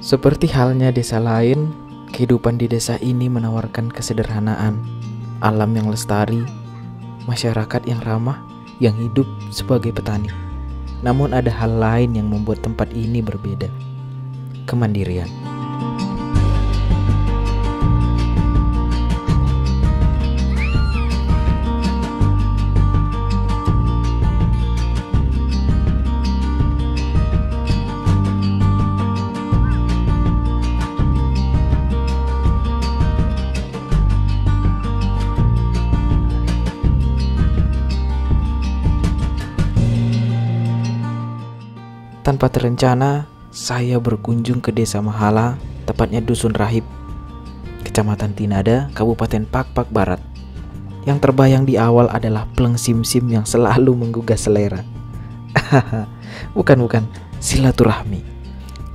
Seperti halnya desa lain, kehidupan di desa ini menawarkan kesederhanaan, alam yang lestari, masyarakat yang ramah, yang hidup sebagai petani. Namun ada hal lain yang membuat tempat ini berbeda. Kemandirian. Tanpa terencana, saya berkunjung ke Desa Mahala, tepatnya Dusun Rahib, Kecamatan Tinada, Kabupaten Pakpak Barat. Yang terbayang di awal adalah pleng sim-sim yang selalu menggugah selera. Bukan, silaturahmi.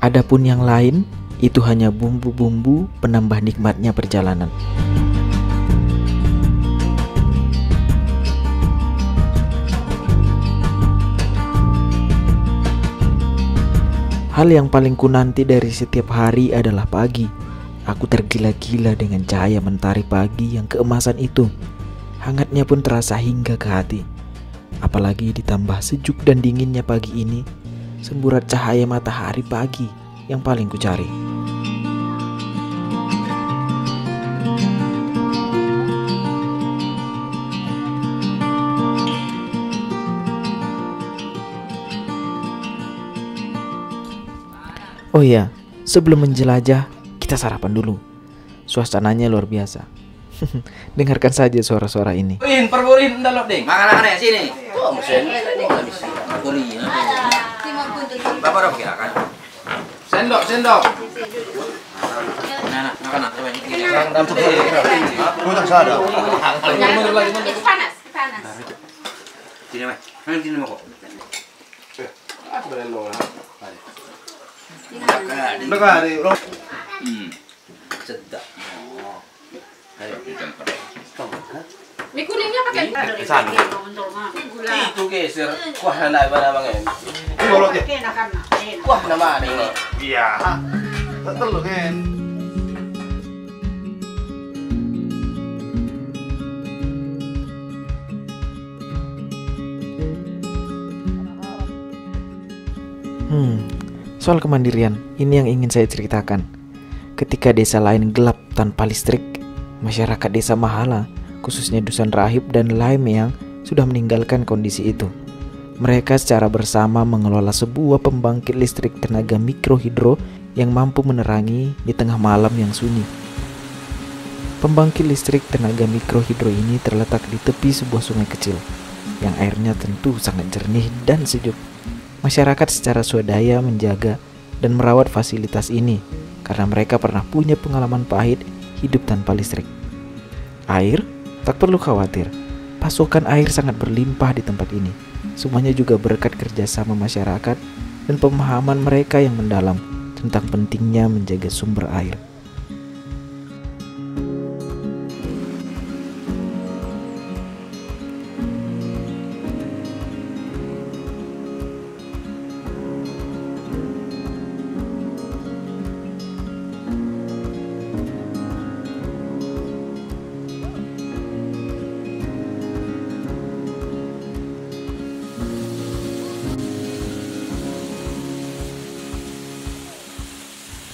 Adapun yang lain, itu hanya bumbu-bumbu penambah nikmatnya perjalanan. Hal yang paling kunanti dari setiap hari adalah pagi. Aku tergila-gila dengan cahaya mentari pagi yang keemasan itu. Hangatnya pun terasa hingga ke hati. Apalagi ditambah sejuk dan dinginnya pagi ini, semburat cahaya matahari pagi yang paling kucari. Oh iya, sebelum menjelajah, kita sarapan dulu. Suasananya luar biasa. Dengarkan saja suara-suara ini. Perburin ndalok ding. Makan ya sini. Tuh mesin ding habis. Kuliah. Bapak udah kira kan? Sendok. Nah, makan coba ini. Yang dalam tuh. Lu tak sadar. Itu panas. Sini, Mas. Sini kok. Aku belum. Dekari. Sedap. Ayo kita. Mie kuningnya pakai gula. Itu geser. Wah, enak banget bang. Bolot ya. Wah, nama ini. Iya. Tak terlalu kan. Soal kemandirian, ini yang ingin saya ceritakan. Ketika desa lain gelap tanpa listrik, masyarakat Desa Mahala, khususnya Dusun Rahib dan Laim yang sudah meninggalkan kondisi itu. Mereka secara bersama mengelola sebuah pembangkit listrik tenaga mikrohidro yang mampu menerangi di tengah malam yang sunyi. Pembangkit listrik tenaga mikrohidro ini terletak di tepi sebuah sungai kecil, yang airnya tentu sangat jernih dan sejuk. Masyarakat secara swadaya menjaga dan merawat fasilitas ini karena mereka pernah punya pengalaman pahit hidup tanpa listrik. Air, tak perlu khawatir. Pasokan air sangat berlimpah di tempat ini. Semuanya juga berkat kerjasama masyarakat dan pemahaman mereka yang mendalam tentang pentingnya menjaga sumber air.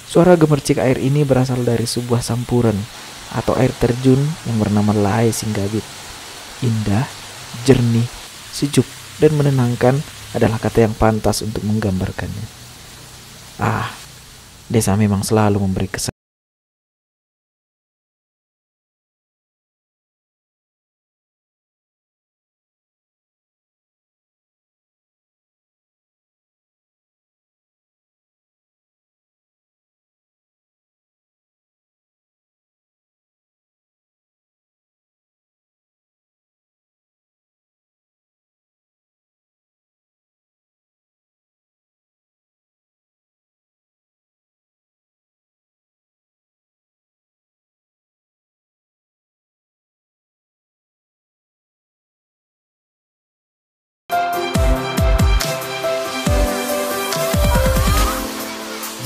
Suara gemercik air ini berasal dari sebuah sampuran atau air terjun yang bernama Lae Singgabit. Indah, jernih, sejuk, dan menenangkan adalah kata yang pantas untuk menggambarkannya. Desa memang selalu memberi kesan.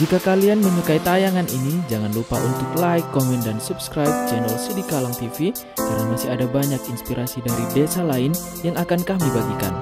Jika kalian menyukai tayangan ini, jangan lupa untuk like, komen, dan subscribe channel Sidikalang TV karena masih ada banyak inspirasi dari desa lain yang akan kami bagikan.